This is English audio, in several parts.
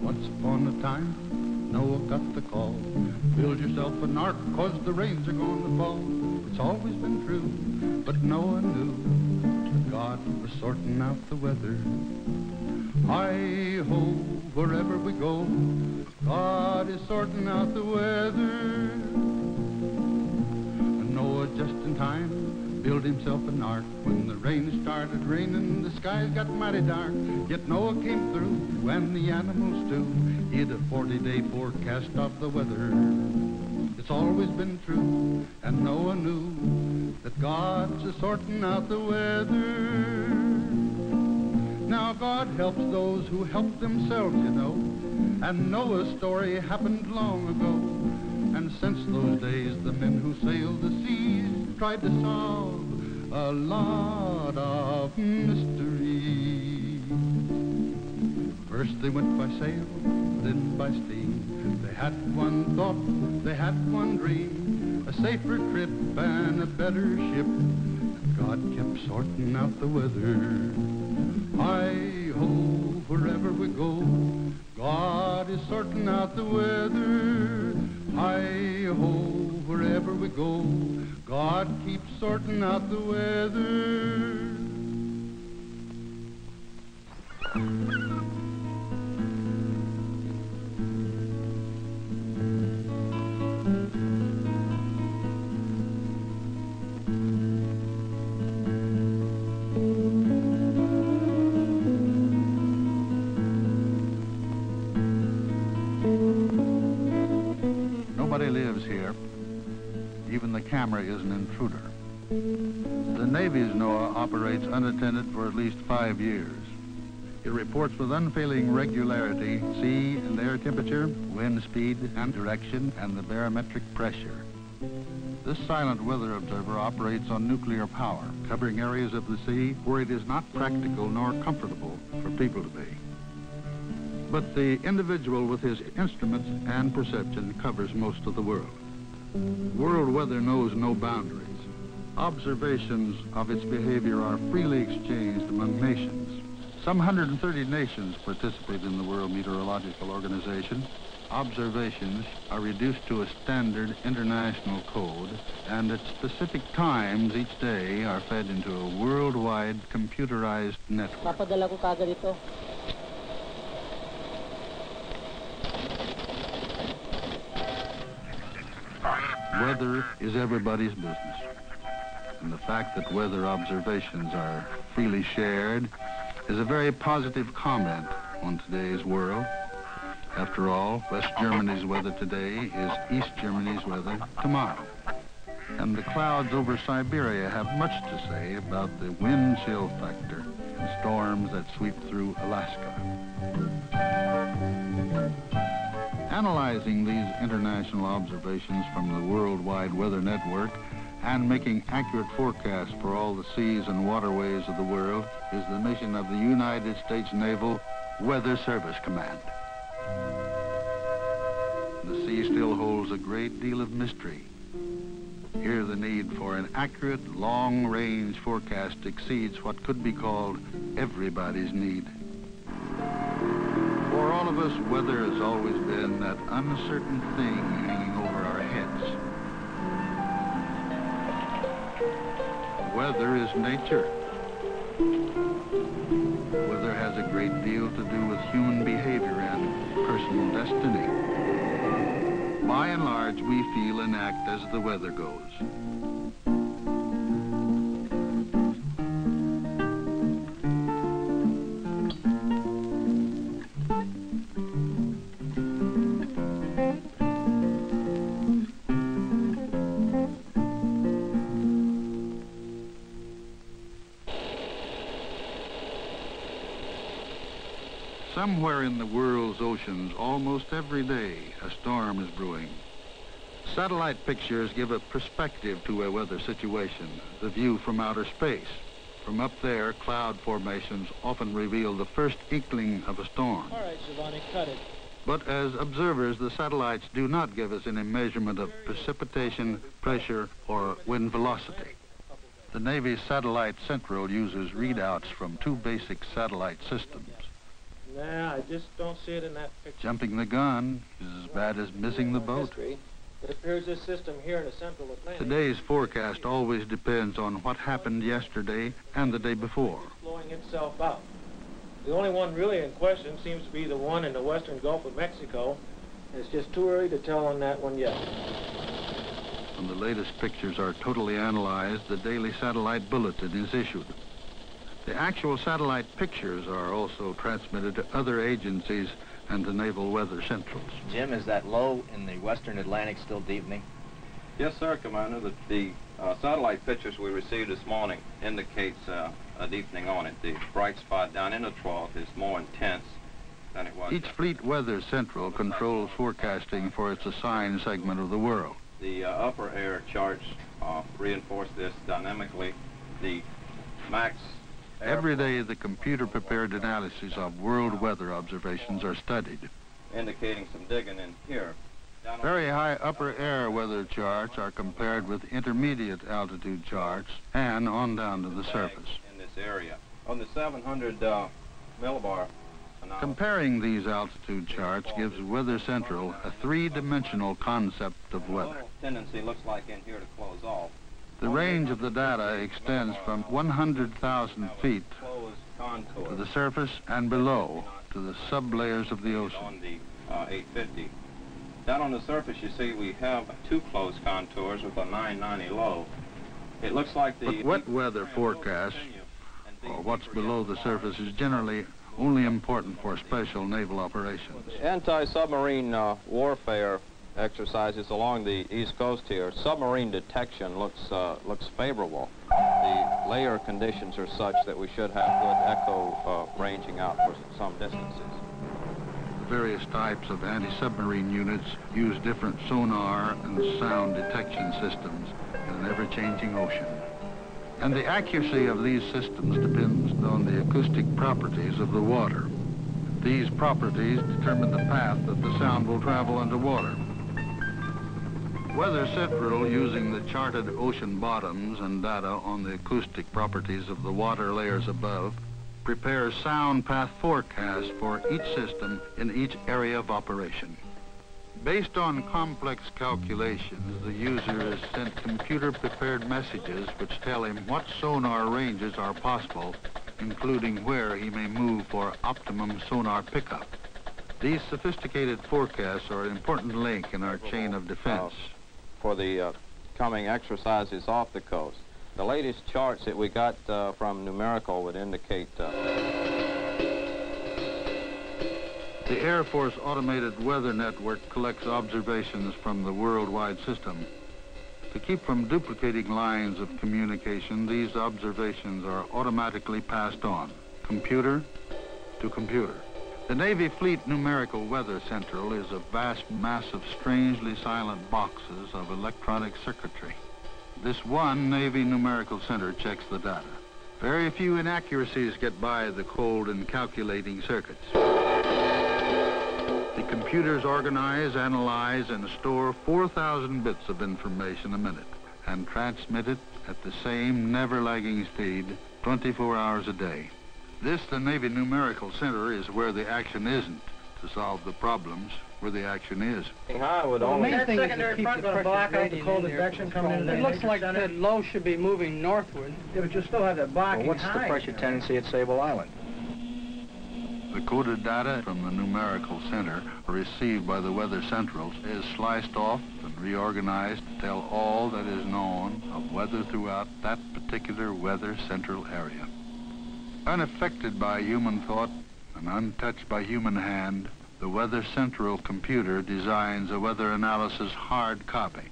Once upon a time, Noah got the call. Build yourself an ark, 'cause the rains are going to fall. It's always been true, but Noah knew that God was sorting out the weather. Hi-ho, wherever we go, God is sorting out the weather. And Noah, just in time, built himself an ark. When the rain started raining, the skies got mighty dark. Yet Noah came through, and the animals too. He had a 40-day forecast of the weather. It's always been true, and Noah knew that God's a sorting out the weather. Now God helps those who help themselves, you know, and Noah's story happened long ago. And since those days, the men who sailed the seas tried to solve a lot of mystery. First they went by sail, then by steam. They had one thought, they had one dream, a safer trip and a better ship. And God kept sorting out the weather. Hi-ho, wherever we go, God is sorting out the weather. Hi-ho, wherever we go, God keeps sorting out the weather. Nobody lives here. Even the camera is an intruder. The Navy's NOAA operates unattended for at least 5 years. It reports with unfailing regularity sea and air temperature, wind speed and direction, and the barometric pressure. This silent weather observer operates on nuclear power, covering areas of the sea where it is not practical nor comfortable for people to be. But the individual with his instruments and perception covers most of the world. World weather knows no boundaries. Observations of its behavior are freely exchanged among nations. Some 130 nations participate in the World Meteorological Organization. Observations are reduced to a standard international code, and at specific times each day are fed into a worldwide computerized network. Papadala ko kagad ito. Weather is everybody's business. And the fact that weather observations are freely shared is a very positive comment on today's world. After all, West Germany's weather today is East Germany's weather tomorrow. And the clouds over Siberia have much to say about the wind chill factor in storms that sweep through Alaska. Analyzing these international observations from the Worldwide Weather Network and making accurate forecasts for all the seas and waterways of the world is the mission of the United States Naval Weather Service Command. The sea still holds a great deal of mystery. Here the need for an accurate, long-range forecast exceeds what could be called everybody's need. For all of us, weather has always been that uncertain thing hanging over our heads. Weather is nature. Weather has a great deal to do with human behavior and personal destiny. By and large, we feel and act as the weather goes. Somewhere in the world's oceans, almost every day, a storm is brewing. Satellite pictures give a perspective to a weather situation, the view from outer space. From up there, cloud formations often reveal the first inkling of a storm. All right, Giovanni, cut it. But as observers, the satellites do not give us any measurement of precipitation, pressure, or wind velocity. The Navy's Satellite Central uses readouts from two basic satellite systems. Nah, I just don't see it in that picture. Jumping the gun is as bad as missing the boat. History, it appears this system here in the central Atlantic... Today's forecast always depends on what happened yesterday and the day before. ...is flowing itself out. The only one really in question seems to be the one in the western Gulf of Mexico. It's just too early to tell on that one yet. When the latest pictures are totally analyzed, the daily satellite bulletin is issued. The actual satellite pictures are also transmitted to other agencies and to naval weather centrals. Jim, is that low in the western Atlantic still deepening? Yes, sir, Commander. The satellite pictures we received this morning indicates a deepening on it. The bright spot down in the trough is more intense than it was. Each fleet weather central controls forecasting for its assigned segment of the world. The upper air charts reinforce this dynamically. The max... Every day, the computer-prepared analyses of world weather observations are studied. Indicating some digging in here. Very high upper air weather charts are compared with intermediate altitude charts and on down to the surface. In this area. On the 700 millibar analysis. Comparing these altitude charts gives Weather Central a three-dimensional concept of weather. Tendency looks like in here to close off. The range of the data extends from 100,000 feet to the surface and below to the sublayers of the ocean. On the 850. Down on the surface, you see we have two closed contours with a 990 low. It looks like the... But wet weather forecasts, or what's below the surface, is generally only important for special naval operations. Anti-submarine warfare exercises along the east coast here, submarine detection looks favorable. The layer conditions are such that we should have good echo ranging out for some distances. Various types of anti-submarine units use different sonar and sound detection systems in an ever-changing ocean. And the accuracy of these systems depends on the acoustic properties of the water. These properties determine the path that the sound will travel underwater. Weather Central, using the charted ocean bottoms and data on the acoustic properties of the water layers above, prepares sound path forecasts for each system in each area of operation. Based on complex calculations, the user is sent computer-prepared messages which tell him what sonar ranges are possible, including where he may move for optimum sonar pickup. These sophisticated forecasts are an important link in our chain of defense. For the coming exercises off the coast. The latest charts that we got from numerical would indicate... The Air Force Automated Weather Network collects observations from the worldwide system. To keep from duplicating lines of communication, these observations are automatically passed on, computer to computer. The Navy Fleet Numerical Weather Central is a vast mass of strangely silent boxes of electronic circuitry. This one Navy Numerical Center checks the data. Very few inaccuracies get by the cold and calculating circuits. The computers organize, analyze, and store 4,000 bits of information a minute and transmit it at the same never-lagging speed 24 hours a day. This, the Navy Numerical Center, is where the action isn't to solve the problems where the action is. I would only... That secondary front going to block out the cold advection coming into the... It looks like that low should be moving northward. Yeah, but you still have that blocking What's the pressure tendency at Sable Island? The coded data from the Numerical Center received by the Weather Centrals is sliced off and reorganized to tell all that is known of weather throughout that particular Weather Central area. Unaffected by human thought and untouched by human hand, the Weather Central computer designs a weather analysis hard copy.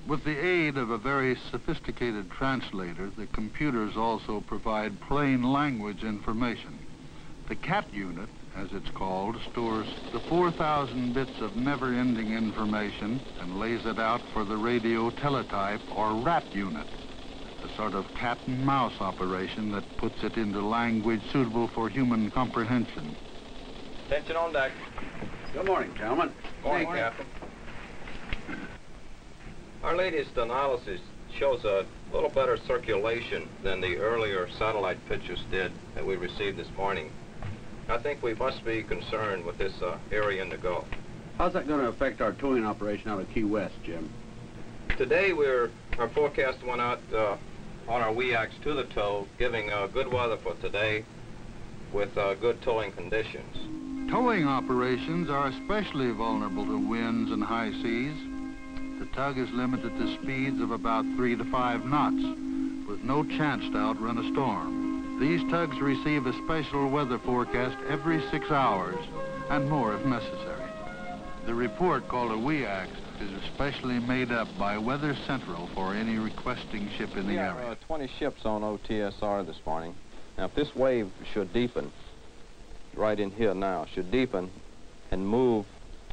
With the aid of a very sophisticated translator, the computers also provide plain language information. The CAT unit, as it's called, stores the 4,000 bits of never-ending information and lays it out for the radio teletype or RAT unit, a sort of cat and mouse operation that puts it into language suitable for human comprehension. Attention on deck. Good morning, gentlemen. Morning, Captain. Our latest analysis shows a little better circulation than the earlier satellite pictures did that we received this morning. I think we must be concerned with this area in the Gulf. How's that going to affect our towing operation out of Key West, Jim? Today our forecast went out on our WEAX to the tow, giving good weather for today with good towing conditions. Towing operations are especially vulnerable to winds and high seas. The tug is limited to speeds of about 3 to 5 knots, with no chance to outrun a storm. These tugs receive a special weather forecast every 6 hours, and more if necessary. The report, called a WEAX, is especially made up by Weather Central for any requesting ship in the area. We have 20 ships on OTSR this morning. Now, if this wave should deepen, right in here now, should deepen and move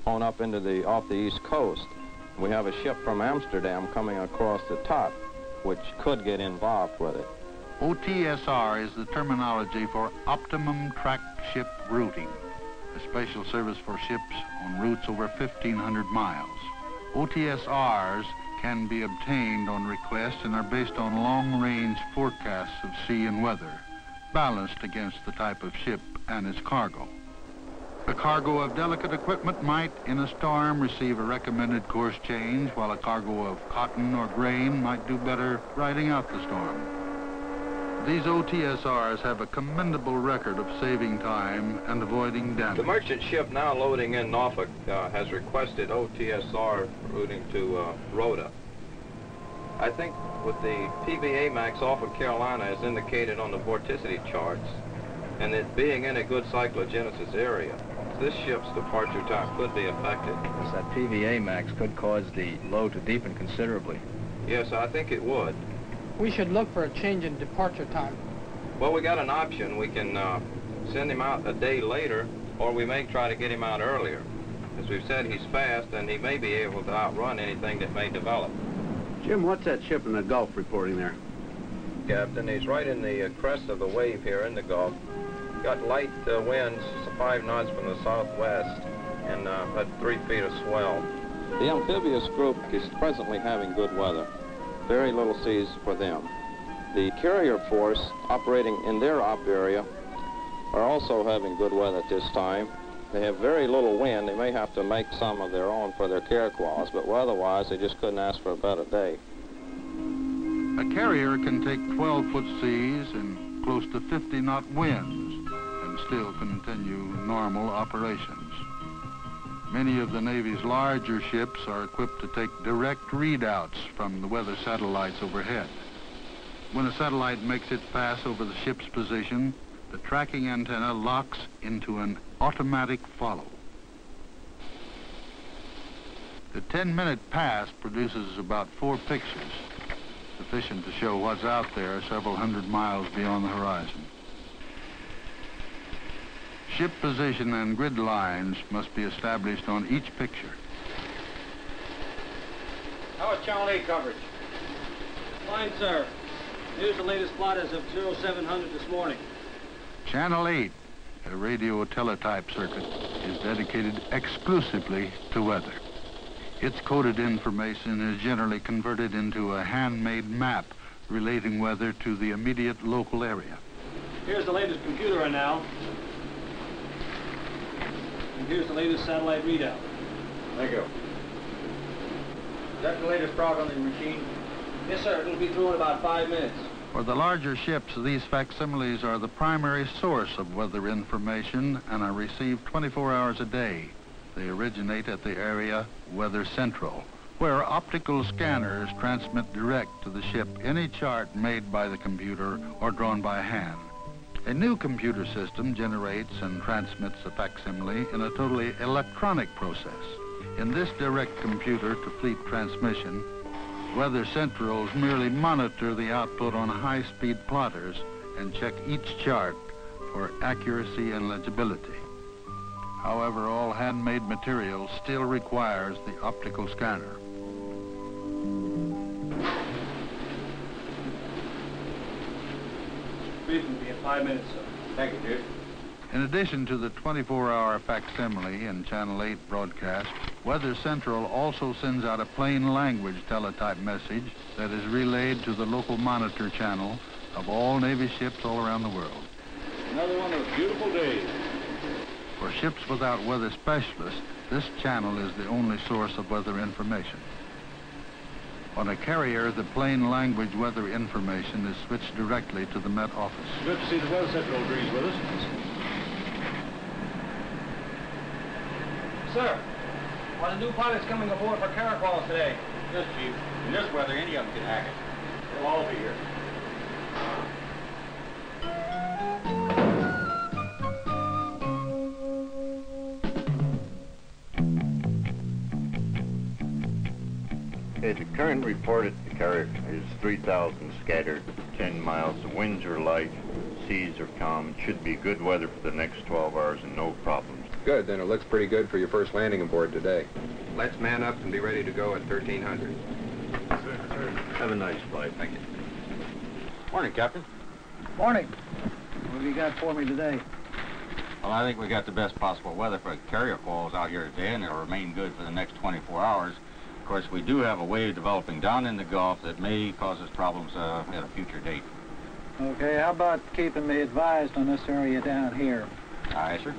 on up into off the East Coast, we have a ship from Amsterdam coming across the top, which could get involved with it. OTSR is the terminology for Optimum Track Ship Routing, a special service for ships on routes over 1,500 miles. OTSRs can be obtained on request and are based on long-range forecasts of sea and weather, balanced against the type of ship and its cargo. A cargo of delicate equipment might, in a storm, receive a recommended course change, while a cargo of cotton or grain might do better riding out the storm. These OTSRs have a commendable record of saving time and avoiding damage. The merchant ship now loading in Norfolk has requested OTSR routing to Rhoda. I think with the PVA max off of Carolina as indicated on the vorticity charts, and it being in a good cyclogenesis area, this ship's departure time could be affected. Yes, that PVA max could cause the low to deepen considerably. Yes, I think it would. We should look for a change in departure time. Well, we got an option. We can send him out a day later, or we may try to get him out earlier. As we've said, he's fast, and he may be able to outrun anything that may develop. Jim, what's that ship in the Gulf reporting there? Captain, he's right in the crest of the wave here in the Gulf. Got light winds, 5 knots from the southwest, and about 3 feet of swell. The amphibious group is presently having good weather. Very little seas for them. The carrier force operating in their op area are also having good weather at this time. They have very little wind. They may have to make some of their own for their Carquois, but otherwise they just couldn't ask for a better day. A carrier can take 12-foot seas and close to 50-knot winds and still continue normal operations. Many of the Navy's larger ships are equipped to take direct readouts from the weather satellites overhead. When a satellite makes its pass over the ship's position, the tracking antenna locks into an automatic follow. The 10-minute pass produces about 4 pictures, sufficient to show what's out there several hundred miles beyond the horizon. Ship position and grid lines must be established on each picture. How is Channel 8 coverage? Fine, sir. Here's the latest plot as of 0700 this morning. Channel 8, a radio teletype circuit, is dedicated exclusively to weather. Its coded information is generally converted into a handmade map relating weather to the immediate local area. Here's the latest computer run now. And here's the latest satellite readout. Thank you. Is that the latest prog on the machine? Yes, sir. It'll be through in about 5 minutes. For the larger ships, these facsimiles are the primary source of weather information and are received 24 hours a day. They originate at the area Weather Central, where optical scanners transmit direct to the ship any chart made by the computer or drawn by hand. A new computer system generates and transmits a facsimile in a totally electronic process. In this direct computer-to-fleet transmission, Weather Centrals merely monitor the output on high-speed plotters and check each chart for accuracy and legibility. However, all handmade material still requires the optical scanner. Briefing will be in 5 minutes, sir. Thank you, Duke. In addition to the 24-hour facsimile and Channel 8 broadcast, Weather Central also sends out a plain language teletype message that is relayed to the local monitor channel of all Navy ships all around the world. Another one of those beautiful days. For ships without weather specialists, this channel is the only source of weather information. On a carrier, the plain language weather information is switched directly to the Met Office. Good to see the Weather Central agrees with us. Sir, are the new pilots coming aboard for caracols today? Yes, Chief. In this weather, any of them can hack it. They'll all be here. Okay, the current report at the carrier is 3,000 scattered, 10 miles. The winds are light, seas are calm. It should be good weather for the next 12 hours and no problems. Good, then it looks pretty good for your first landing aboard today. Let's man up and be ready to go at 1300. Have a nice flight. Thank you. Morning, Captain. Morning. What have you got for me today? Well, I think we got the best possible weather for carrier calls out here today, and it'll remain good for the next 24 hours. Of course, we do have a wave developing down in the Gulf that may cause us problems at a future date. Okay, how about keeping me advised on this area down here? Aye, sir.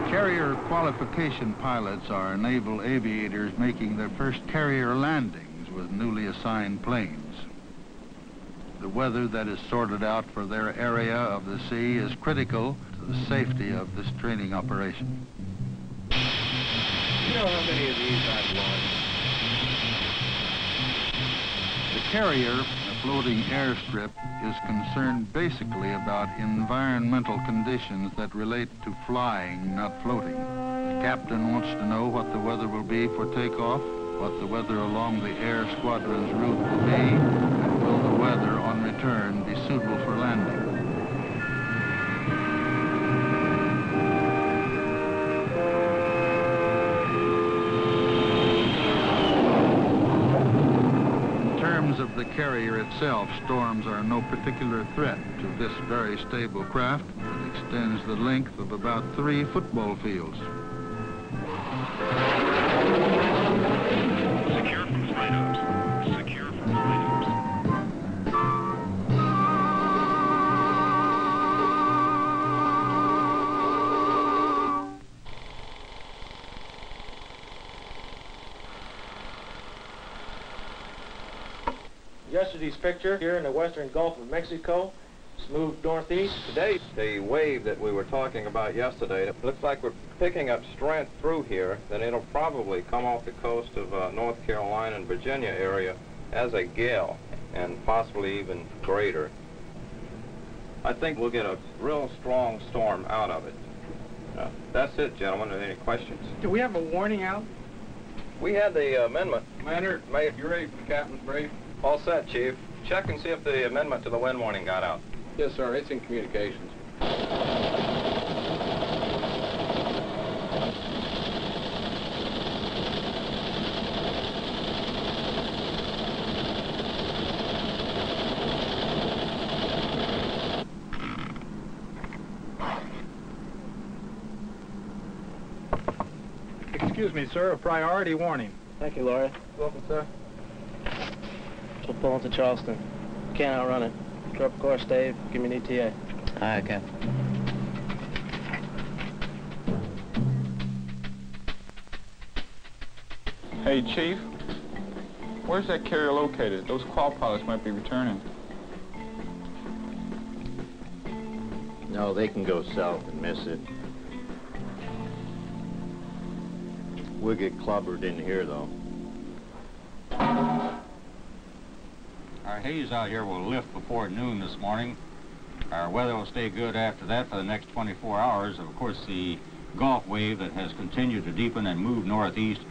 Carrier qualification pilots are naval aviators making their first carrier landings with newly assigned planes. The weather that is sorted out for their area of the sea is critical to the safety of this training operation. You know how many of these I've launched? The carrier, a floating airstrip, is concerned basically about environmental conditions that relate to flying, not floating. The captain wants to know what the weather will be for takeoff, what the weather along the air squadron's route will be, and will the weather on return be suitable for landing. In terms of the carrier itself, storms are no particular threat to this very stable craft that extends the length of about 3 football fields. Secure from flight ops. Secure from flight ops. Yesterday's picture here in the western Gulf of Mexico, it's moved northeast. Today, the wave that we were talking about yesterday, it looks like we're picking up strength through here, then it'll probably come off the coast of North Carolina and Virginia area as a gale, and possibly even greater. I think we'll get a real strong storm out of it. That's it, gentlemen. Are there any questions? Do we have a warning out? We had the amendment. Commander, you ready for the captain's brief? All set, Chief. Check and see if the amendment to the wind warning got out. Yes, sir. It's in communications. Excuse me, sir, a priority warning. Thank you, Laura. Welcome, sir. We'll pull into Charleston. Can't outrun it. Drop course, Dave. Give me an ETA. Aye, Captain. Hey, Chief. Where's that carrier located? Those qual pilots might be returning. No, they can go south and miss it. We'll get clobbered in here, though. Our haze out here will lift before noon this morning. Our weather will stay good after that for the next 24 hours. Of course, the Gulf wave that has continued to deepen and move northeast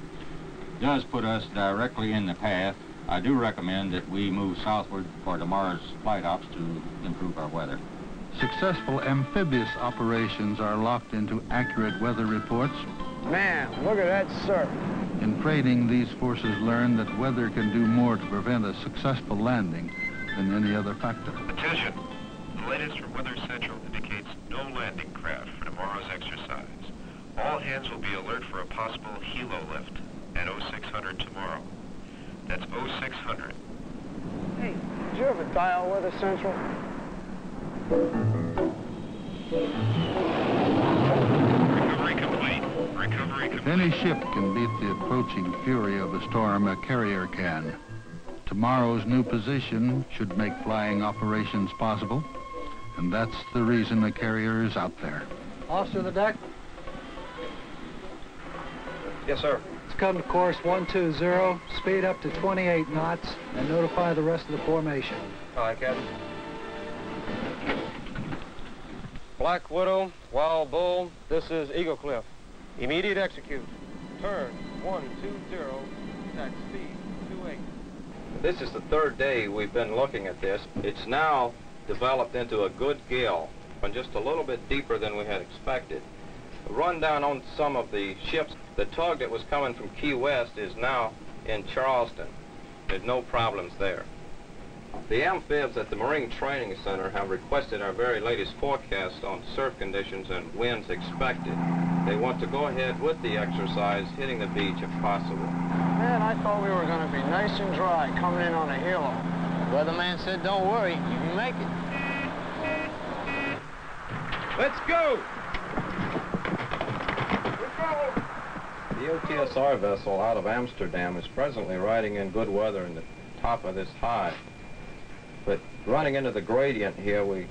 does put us directly in the path. I do recommend that we move southward for tomorrow's flight ops to improve our weather. Successful amphibious operations are locked into accurate weather reports. Man, look at that surf. In training, these forces learn that weather can do more to prevent a successful landing than any other factor. Attention. The latest from Weather Central indicates no landing craft for tomorrow's exercise. All hands will be alert for a possible helo lift at 0600 tomorrow. That's 0600. Did you ever dial Weather Central? Recovery complete. Recovery complete. If any ship can beat the approaching fury of a storm, a carrier can. Tomorrow's new position should make flying operations possible, and that's the reason a carrier is out there. Officer of the deck? Yes, sir. Let's come to course 120, speed up to 28 knots, and notify the rest of the formation. All right, Captain. Black Widow, Wild Bull, this is Eagle Cliff. Immediate execute. Turn 120, tax speed 28. This is the third day we've been looking at this. It's now developed into a good gale, and just a little bit deeper than we had expected. A rundown on some of the ships. The tug that was coming from Key West is now in Charleston. There's no problems there. The amphibs at the Marine Training Center have requested our very latest forecast on surf conditions and winds expected. They want to go ahead with the exercise, hitting the beach if possible. Man, I thought we were going to be nice and dry coming in on a halo. Weatherman said, don't worry, you can make it. Let's go! The OTSR vessel out of Amsterdam is presently riding in good weather in the top of this high. But running into the gradient here, we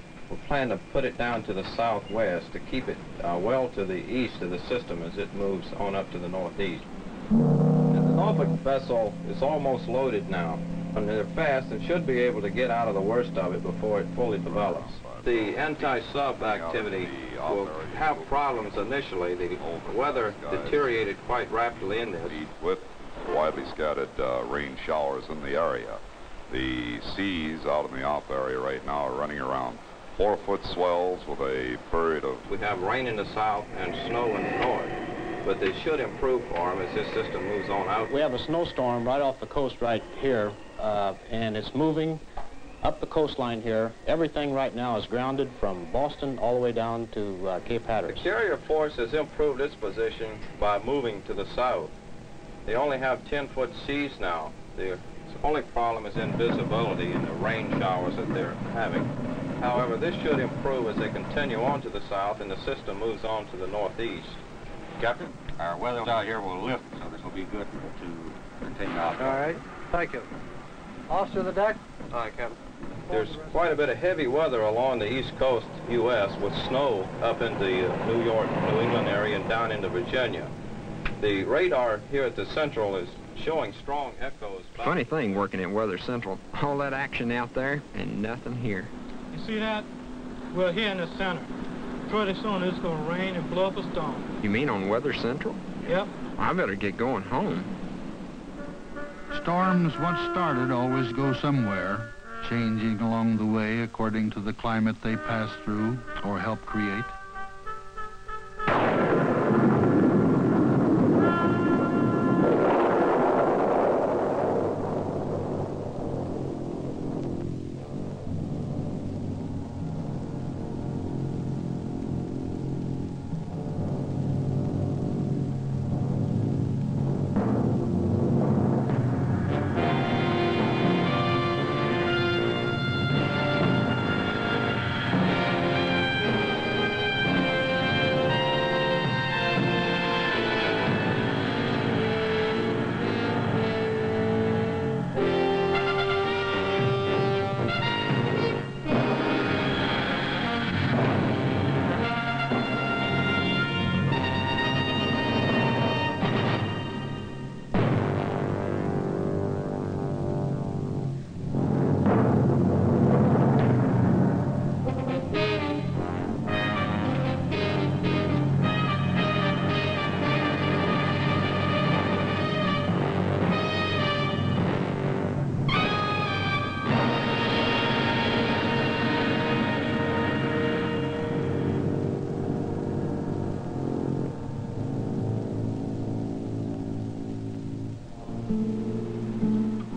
plan to put it down to the southwest to keep it well to the east of the system as it moves on up to the northeast. And the Norfolk vessel is almost loaded now, and they're fast and should be able to get out of the worst of it before it fully develops. The anti-sub activity will have problems initially. The weather deteriorated quite rapidly in this. With widely scattered rain showers in the area. The seas out in the off area right now are running around 4-foot swells with a period of... We have rain in the south and snow in the north, but they should improve for them as this system moves on out. We have a snowstorm right off the coast right here, and it's moving up the coastline here. Everything right now is grounded from Boston all the way down to Cape Hatteras. The carrier force has improved its position by moving to the south. They only have 10-foot seas now. The only problem is in visibility in the rain showers that they're having. However, this should improve as they continue on to the south and the system moves on to the northeast. Captain, our weather out here will lift, so this will be good to continue out. All right, thank you. Officer of the deck? All right, Captain. There's quite a bit of heavy weather along the east coast U.S. with snow up in the New York, New England area and down into Virginia. The radar here at the Central is showing strong echoes. Funny thing working at Weather Central. All that action out there and nothing here. You see that? We're here in the center. Pretty soon it's going to rain and blow up a storm. You mean on Weather Central? Yep. I better get going home. Storms, once started, always go somewhere, changing along the way according to the climate they pass through or help create.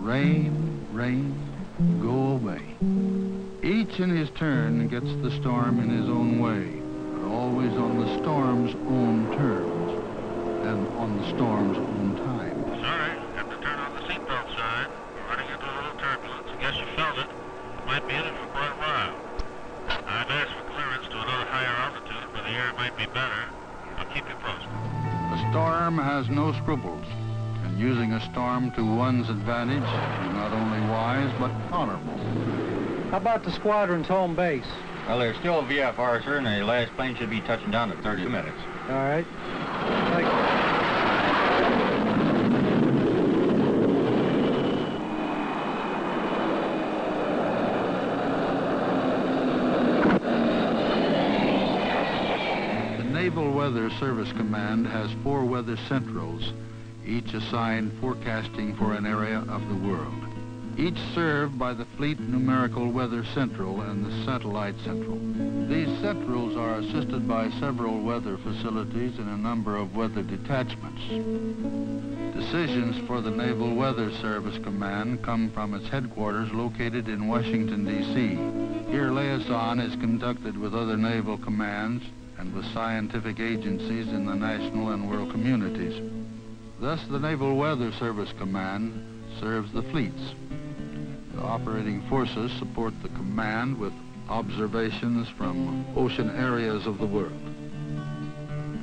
Rain, rain, go away. Each in his turn gets the storm in his own way, but always on the storm's own terms and on the storm's own time. Sorry, have to turn on the seatbelt sign. We're running into a little turbulence. I guess you felt it. The storm has no scruples, and using a storm to one's advantage is not only wise, but honorable. How about the squadron's home base? Well, there's still VFR, sir, and the last plane should be touching down in 30 minutes. All right. Thank you. Naval Weather Service Command has 4 weather centrals, each assigned forecasting for an area of the world. Each served by the Fleet Numerical Weather Central and the Satellite Central. These centrals are assisted by several weather facilities and a number of weather detachments. Decisions for the Naval Weather Service Command come from its headquarters located in Washington, D.C. Here liaison is conducted with other naval commands and with scientific agencies in the national and world communities. Thus, the Naval Weather Service Command serves the fleets. The operating forces support the command with observations from ocean areas of the world.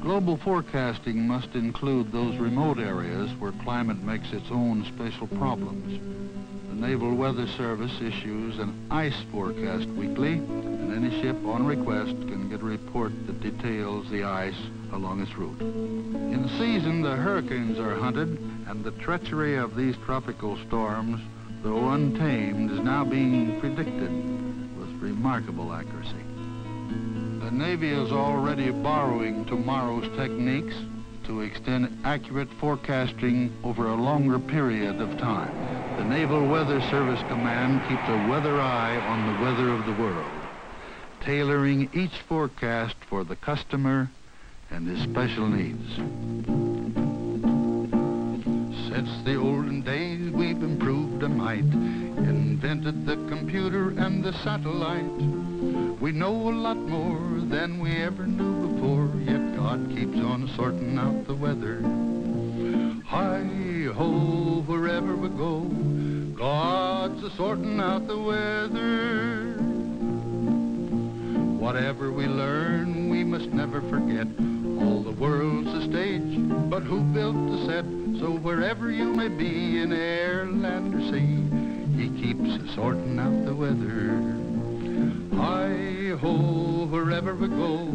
Global forecasting must include those remote areas where climate makes its own special problems. The Naval Weather Service issues an ice forecast weekly, and any ship on request can get a report that details the ice along its route. In season, the hurricanes are hunted, and the treachery of these tropical storms, though untamed, is now being predicted with remarkable accuracy. The Navy is already borrowing tomorrow's techniques to extend accurate forecasting over a longer period of time. The Naval Weather Service Command keeps a weather eye on the weather of the world, tailoring each forecast for the customer and his special needs. Since the olden days, we've improved a mite, invented the computer and the satellite. We know a lot more than we ever knew before, yet God keeps on sorting out the weather. Hi-ho, wherever we go, God's a-sorting out the weather. Whatever we learn, we must never forget. All the world's a stage, but who built the set? So wherever you may be, in air, land, or sea, He keeps a-sorting out the weather. Hi-ho, wherever we go,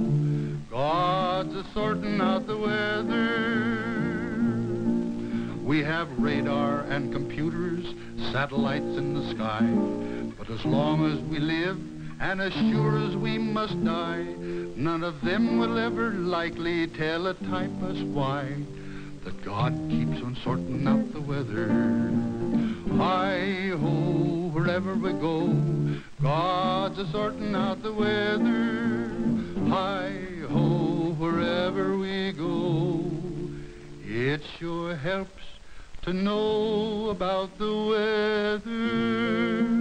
God's a-sorting out the weather. We have radar and computers, satellites in the sky, but as long as we live, and as sure as we must die, none of them will ever likely teletype us why that God keeps on sorting out the weather. Hi-ho, wherever we go, God's a-sorting out the weather. Hi-ho, wherever we go, it sure helps to know about the weather.